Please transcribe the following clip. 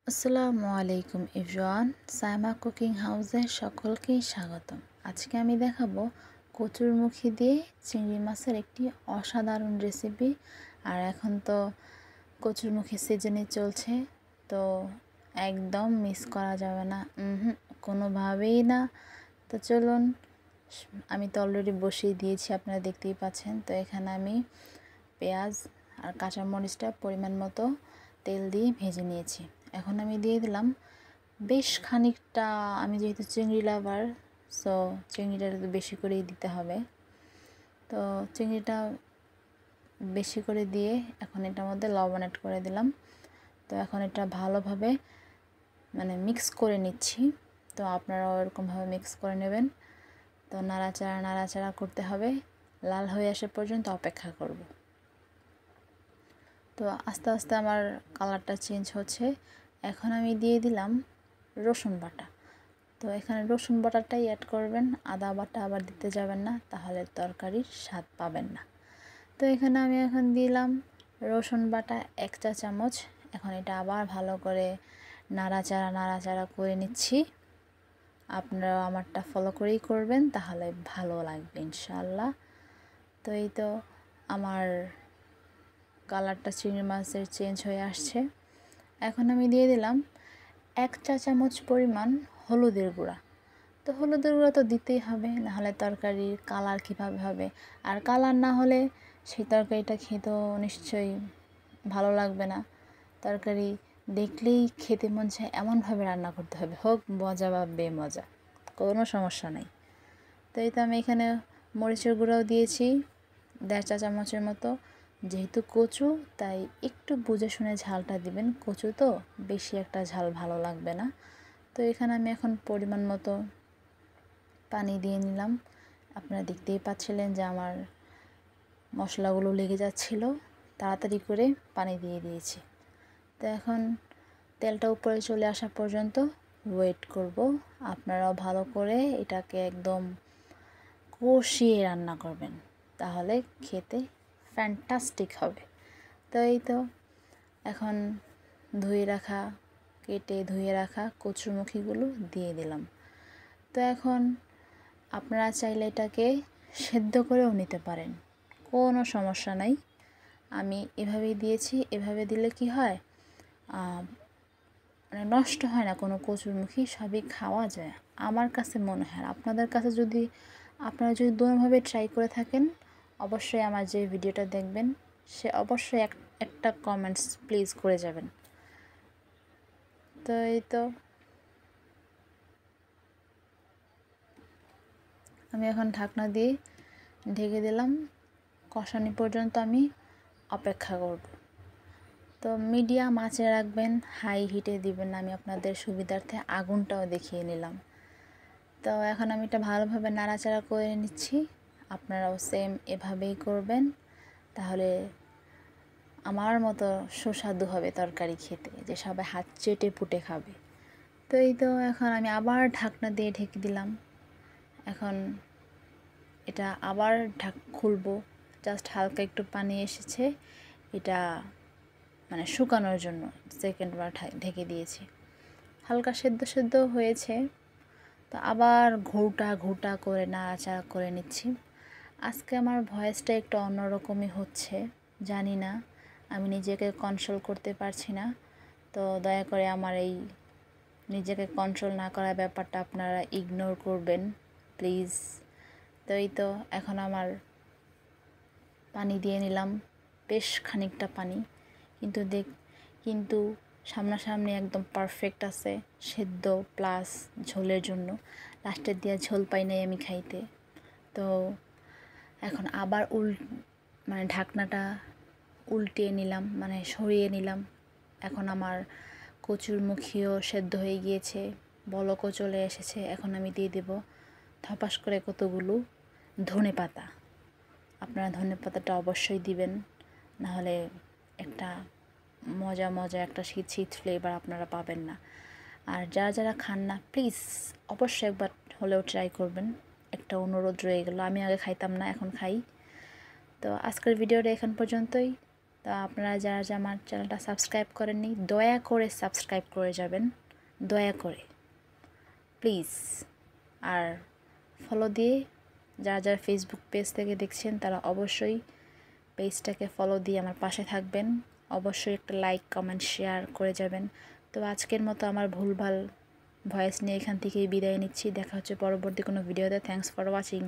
আসসালামু আলাইকুম everyone, Saima cooking হাউসে সকলকেই স্বাগতম। আজকে আমি দেখাবো কচুরমুখী দিয়ে চিংড়ি মাছের একটি অসাধারণ রেসিপি। আর এখন তো কচুরমুখী সিজনে চলছে, তো একদম মিস করা যাবে না, কোনোভাবেই না। তো চলুন, আমি তো অলরেডি বসিয়ে দিয়েছি, আপনারা দেখতেই পাচ্ছেন। তো এখানে আমি পেঁয়াজ আর কাঁচামরিচটা পরিমাণ মতো তেল দিয়ে ভেজে নিয়েছি। এখন আমি দিয়ে দিলাম বেশ খানিকটা, আমি যেহেতু চিংড়ি লাভার, সো চিংড়িটা একটু বেশি করেই দিতে হবে। তো চিংড়িটা বেশি করে দিয়ে এখন এটার মধ্যে লবণ অ্যাড করে দিলাম। তো এখন এটা ভালোভাবে মিক্স করে নিচ্ছি। তো আপনারাও এরকমভাবে মিক্স করে নেবেন। তো নাড়াচাড়া করতে হবে, লাল হয়ে আসা পর্যন্ত অপেক্ষা করব। তো আস্তে আস্তে আমার কালারটা চেঞ্জ হচ্ছে। এখন আমি দিয়ে দিলাম রসুন বাটা। তো এখানে রসুন বাটাটাই অ্যাড করবেন, আদা বাটা আবার দিতে যাবেন না, তাহলে তরকারির স্বাদ পাবেন না। তো এখানে আমি এখন দিলাম রসুন বাটা 1 চা চামচ। এখন এটা আবার ভালো করে নাড়াচাড়া করে নিচ্ছি। আপনারা আমারটা ফলো করেই করবেন, তাহলে ভালো লাগবে ইনশাআল্লাহ। তো এই তো আমার কালারটা চিংড়ি মাছের চেঞ্জ হয়ে আসছে। এখন আমি দিয়ে দিলাম 1 চা চামচ পরিমাণ হলুদের গুঁড়া। তো হলুদের গুঁড়া তো দিতেই হবে, নাহলে তরকারির কালার কীভাবে হবে। আর কালার না হলে সেই তরকারিটা খেতেও নিশ্চয়ই ভালো লাগবে না। তরকারি দেখলেই খেতে মন চায়, এমনভাবে রান্না করতে হবে, হোক মজা বা বেমজা, কোনো সমস্যা নেই। তো এই তো আমি এখানে মরিচের গুঁড়াও দিয়েছি 1.5 চা চামচের মতো। যেহেতু কচু, তাই একটু বুঝে শুনে ঝালটা দিবেন, কচু তো বেশি একটা ঝাল ভালো লাগবে না। তো এখানে আমি এখন পরিমাণ মতো পানি দিয়ে নিলাম। আপনারা দেখতেই পাচ্ছিলেন যে আমার মশলাগুলো লেগে যাচ্ছিল, তাড়াতাড়ি করে পানি দিয়ে দিয়েছি। তো এখন তেলটা উপরে চলে আসা পর্যন্ত ওয়েট করব। আপনারাও ভালো করে এটাকে একদম কষিয়ে রান্না করবেন, তাহলে খেতে ফ্যান্টাস্টিক হবে। তো এই তো এখন কেটে ধুয়ে রাখা কচুরমুখীগুলো দিয়ে দিলাম। তো এখন আপনারা চাইলে এটাকে সেদ্ধ করেও নিতে পারেন, কোনো সমস্যা নাই। আমি এভাবেই দিয়েছি। এভাবে দিলে কি হয়, নষ্ট হয় না কোনো কচুরমুখী, সবই খাওয়া যায় আমার কাছে মনে হয়। আপনাদের কাছে যদি আপনারা যদি দুভাবে ট্রাই করে থাকেন, অবশ্যই আমার যে ভিডিওটা দেখবেন সে অবশ্যই একটা কমেন্টস প্লিজ করে যাবেন। তো এই তো আমি এখন ঢাকনা দিয়ে ঢেকে দিলাম। কষানি পর্যন্ত আমি অপেক্ষা করব। তো মিডিয়াম আঁচে রাখবেন, হাই হিটে দিবেন না। আমি আপনাদের সুবিধার্থে আগুনটাও দেখিয়ে নিলাম। তো এখন আমি এটা ভালোভাবে নাড়াচাড়া করে নিচ্ছি। আপনারাও সেম এভাবেই করবেন, তাহলে আমার মতো সুস্বাদু হবে তরকারি খেতে, যে সবাই হাত চেটে পুটে খাবে। তো এই তো এখন আমি আবার ঢাকনা দিয়ে ঢেকে দিলাম। এখন এটা আবার খুলবো। জাস্ট হালকা একটু পানি এসেছে, এটা শুকানোর জন্য সেকেন্ডবার ঢেকে দিয়েছি। হালকা সেদ্ধ হয়েছে। তো আবার ঘুটা করে নাড়াচাড়া করে নিচ্ছি। আজকে আমার ভয়েসটা একটু অন্যরকমই হচ্ছে, জানি না, আমি নিজেকে কন্ট্রোল করতে পারছি না। তো দয়া করে আমার এই নিজেকে কন্ট্রোল না করার ব্যাপারটা আপনারা ইগনোর করবেন প্লিজ। তো এই তো এখন আমার পানি দিয়ে নিলাম, বেশ খানিকটা পানি, কিন্তু সামনাসামনি একদম পারফেক্ট আছে, সেদ্ধ প্লাস ঝোলের জন্য। লাস্টের দিয়ে ঝোল পাই নাই আমি খাইতে। তো এখন আবার ঢাকনাটা উল্টিয়ে নিলাম, সরিয়ে নিলাম। এখন আমার কচুরমুখীও সেদ্ধ হয়ে গিয়েছে, বলকও চলে এসেছে। এখন আমি দিয়ে দেব ধপাস করে কতগুলো ধনেপাতা। আপনারা ধনেপাতাটা অবশ্যই দিবেন, নাহলে একটা মজা একটা শীত ফ্লেভার আপনারা পাবেন না। আর যারা খান না, প্লিজ অবশ্যই একবার হলেও ট্রাই করবেন। একটা অনুরোধ রয়ে গেল, আমি আগে খাইতাম না, এখন খাই। তো আজকের ভিডিওটা এখান পর্যন্তই। তো আপনারা যারা আমার চ্যানেলটা সাবস্ক্রাইব করেননি দয়া করে সাবস্ক্রাইব করে যাবেন, দয়া করে প্লিজ। আর ফলো দিয়ে যারা ফেসবুক পেজ থেকে দেখছেন তারা অবশ্যই পেজটাকে ফলো দিয়ে আমার পাশে থাকবেন, অবশ্যই একটা লাইক কমেন্ট শেয়ার করে যাবেন। তো আজকের মতো আমার ভুলভাল ভয়েস নিয়ে এখান থেকেই বিদায় নিচ্ছি। দেখা হচ্ছে পরবর্তী কোনো ভিডিওতে। Thanks for watching.